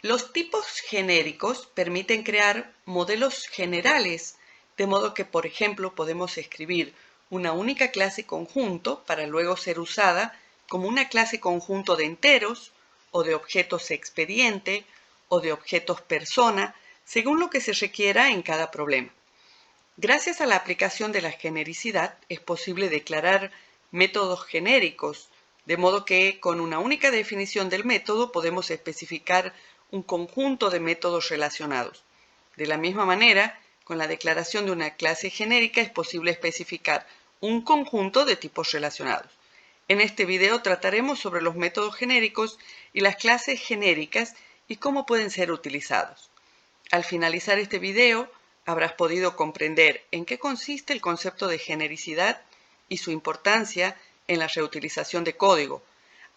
Los tipos genéricos permiten crear modelos generales, de modo que, por ejemplo, podemos escribir una única clase conjunto para luego ser usada como una clase conjunto de enteros o de objetos expediente o de objetos persona, según lo que se requiera en cada problema. Gracias a la aplicación de la genericidad es posible declarar métodos genéricos, de modo que con una única definición del método podemos especificar un conjunto de métodos relacionados. De la misma manera, con la declaración de una clase genérica es posible especificar un conjunto de tipos relacionados. En este video trataremos sobre los métodos genéricos y las clases genéricas y cómo pueden ser utilizados. Al finalizar este video, habrás podido comprender en qué consiste el concepto de genericidad y su importancia en la reutilización de código.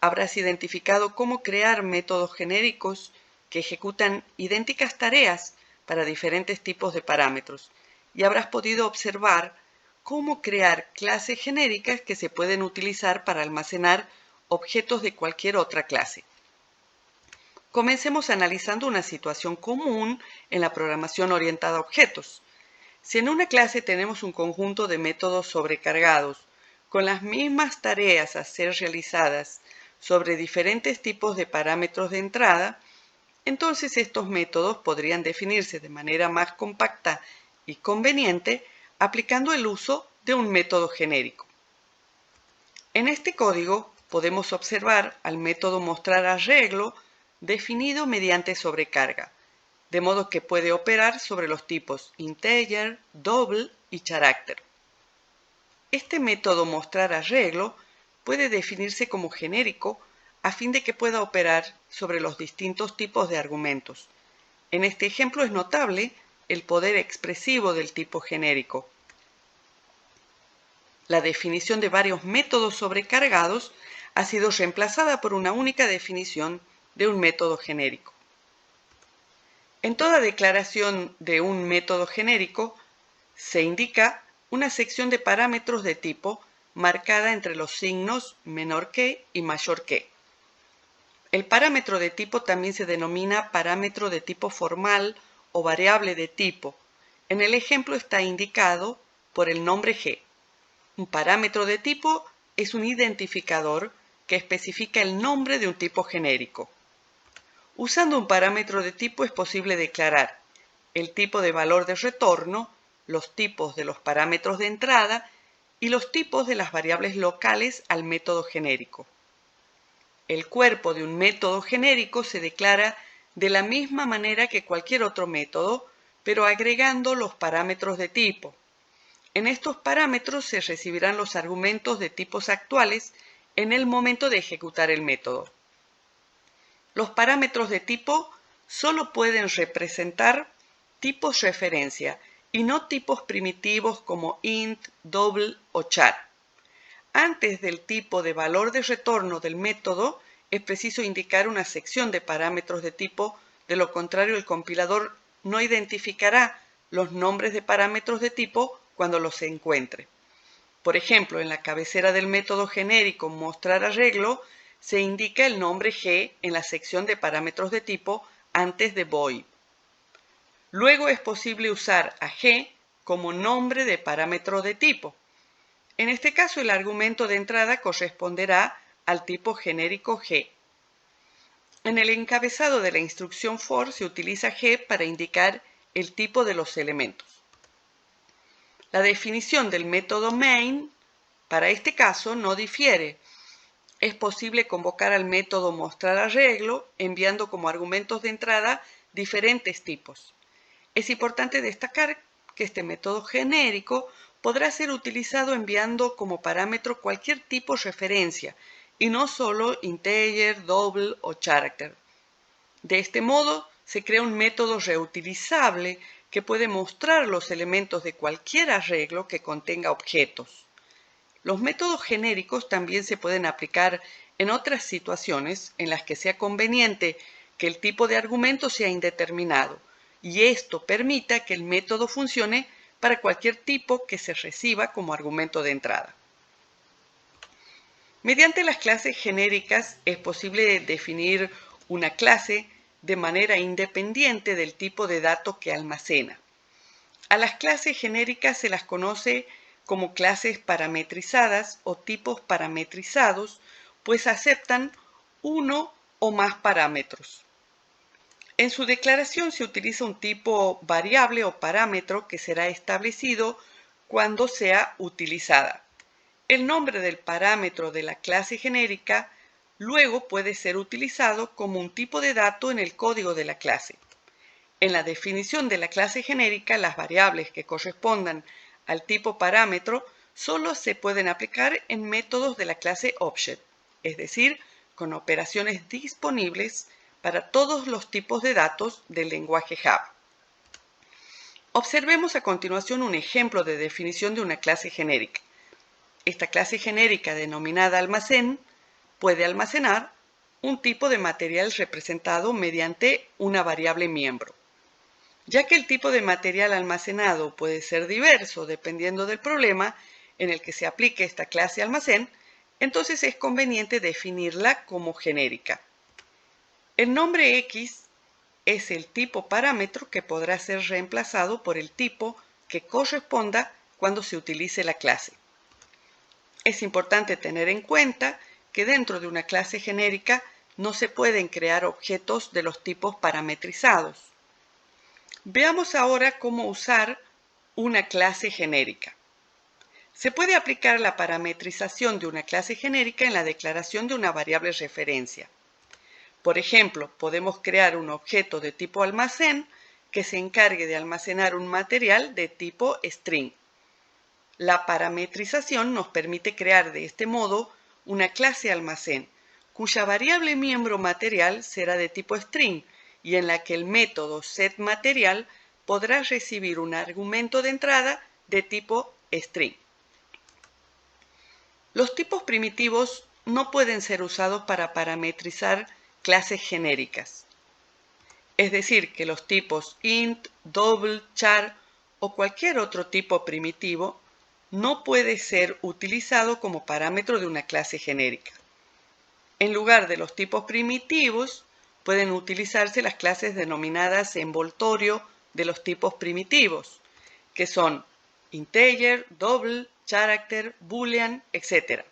Habrás identificado cómo crear métodos genéricos que ejecutan idénticas tareas para diferentes tipos de parámetros y habrás podido observar cómo crear clases genéricas que se pueden utilizar para almacenar objetos de cualquier otra clase. Comencemos analizando una situación común en la programación orientada a objetos. Si en una clase tenemos un conjunto de métodos sobrecargados con las mismas tareas a ser realizadas sobre diferentes tipos de parámetros de entrada, entonces estos métodos podrían definirse de manera más compacta y conveniente aplicando el uso de un método genérico. En este código podemos observar al método mostrarArreglo definido mediante sobrecarga, de modo que puede operar sobre los tipos integer, double y character. Este método mostrarArreglo puede definirse como genérico a fin de que pueda operar sobre los distintos tipos de argumentos. En este ejemplo es notable el poder expresivo del tipo genérico. La definición de varios métodos sobrecargados ha sido reemplazada por una única definición de un método genérico. En toda declaración de un método genérico se indica una sección de parámetros de tipo marcada entre los signos menor que y mayor que. El parámetro de tipo también se denomina parámetro de tipo formal o variable de tipo. En el ejemplo está indicado por el nombre g. Un parámetro de tipo es un identificador que especifica el nombre de un tipo genérico. Usando un parámetro de tipo es posible declarar el tipo de valor de retorno, los tipos de los parámetros de entrada y los tipos de las variables locales al método genérico. El cuerpo de un método genérico se declara de la misma manera que cualquier otro método, pero agregando los parámetros de tipo. En estos parámetros se recibirán los argumentos de tipos actuales en el momento de ejecutar el método. Los parámetros de tipo solo pueden representar tipos referencia y no tipos primitivos como int, double o char. Antes del tipo de valor de retorno del método es preciso indicar una sección de parámetros de tipo, de lo contrario el compilador no identificará los nombres de parámetros de tipo cuando los encuentre. Por ejemplo, en la cabecera del método genérico mostrarArreglo se indica el nombre g en la sección de parámetros de tipo antes de void. Luego es posible usar a g como nombre de parámetro de tipo. En este caso, el argumento de entrada corresponderá al tipo genérico g. En el encabezado de la instrucción for se utiliza g para indicar el tipo de los elementos. La definición del método main para este caso no difiere. Es posible convocar al método mostrarArreglo enviando como argumentos de entrada diferentes tipos. Es importante destacar que este método genérico podrá ser utilizado enviando como parámetro cualquier tipo referencia y no solo integer, double o character. De este modo se crea un método reutilizable que puede mostrar los elementos de cualquier arreglo que contenga objetos. Los métodos genéricos también se pueden aplicar en otras situaciones en las que sea conveniente que el tipo de argumento sea indeterminado y esto permita que el método funcione para cualquier tipo que se reciba como argumento de entrada. Mediante las clases genéricas es posible definir una clase de manera independiente del tipo de dato que almacena. A las clases genéricas se las conoce como clases parametrizadas o tipos parametrizados, pues aceptan uno o más parámetros. En su declaración se utiliza un tipo variable o parámetro que será establecido cuando sea utilizada. El nombre del parámetro de la clase genérica luego puede ser utilizado como un tipo de dato en el código de la clase. En la definición de la clase genérica, las variables que correspondan al tipo parámetro solo se pueden aplicar en métodos de la clase Object, es decir, con operaciones disponibles para todos los tipos de datos del lenguaje Java. Observemos a continuación un ejemplo de definición de una clase genérica. Esta clase genérica denominada almacén puede almacenar un tipo de material representado mediante una variable miembro. Ya que el tipo de material almacenado puede ser diverso dependiendo del problema en el que se aplique esta clase almacén, entonces es conveniente definirla como genérica. El nombre X es el tipo parámetro que podrá ser reemplazado por el tipo que corresponda cuando se utilice la clase. Es importante tener en cuenta que dentro de una clase genérica no se pueden crear objetos de los tipos parametrizados. Veamos ahora cómo usar una clase genérica. Se puede aplicar la parametrización de una clase genérica en la declaración de una variable referencia. Por ejemplo, podemos crear un objeto de tipo almacén que se encargue de almacenar un material de tipo string. La parametrización nos permite crear de este modo una clase almacén, cuya variable miembro material será de tipo string y en la que el método setMaterial podrá recibir un argumento de entrada de tipo string. Los tipos primitivos no pueden ser usados para parametrizar clases genéricas. Es decir, que los tipos int, double, char o cualquier otro tipo primitivo no puede ser utilizado como parámetro de una clase genérica. En lugar de los tipos primitivos, pueden utilizarse las clases denominadas envoltorio de los tipos primitivos, que son integer, double, character, boolean, etc.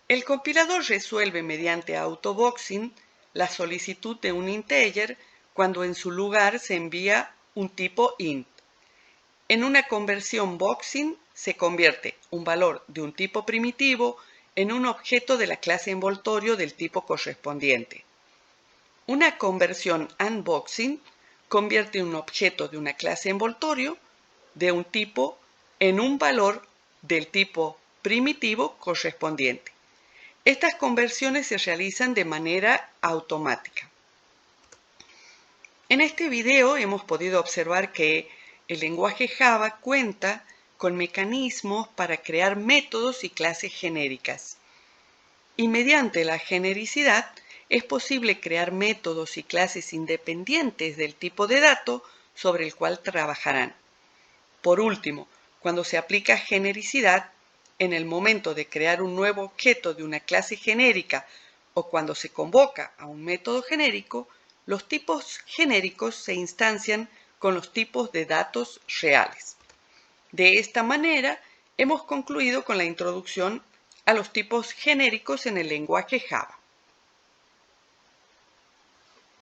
El compilador resuelve mediante autoboxing la solicitud de un integer cuando en su lugar se envía un tipo int. En una conversión boxing se convierte un valor de un tipo primitivo en un objeto de la clase envoltorio del tipo correspondiente. Una conversión unboxing convierte un objeto de una clase envoltorio de un tipo en un valor del tipo primitivo correspondiente. Estas conversiones se realizan de manera automática. En este video hemos podido observar que el lenguaje Java cuenta con mecanismos para crear métodos y clases genéricas. Y mediante la genericidad es posible crear métodos y clases independientes del tipo de dato sobre el cual trabajarán. Por último, cuando se aplica genericidad, en el momento de crear un nuevo objeto de una clase genérica o cuando se convoca a un método genérico, los tipos genéricos se instancian con los tipos de datos reales. De esta manera, hemos concluido con la introducción a los tipos genéricos en el lenguaje Java.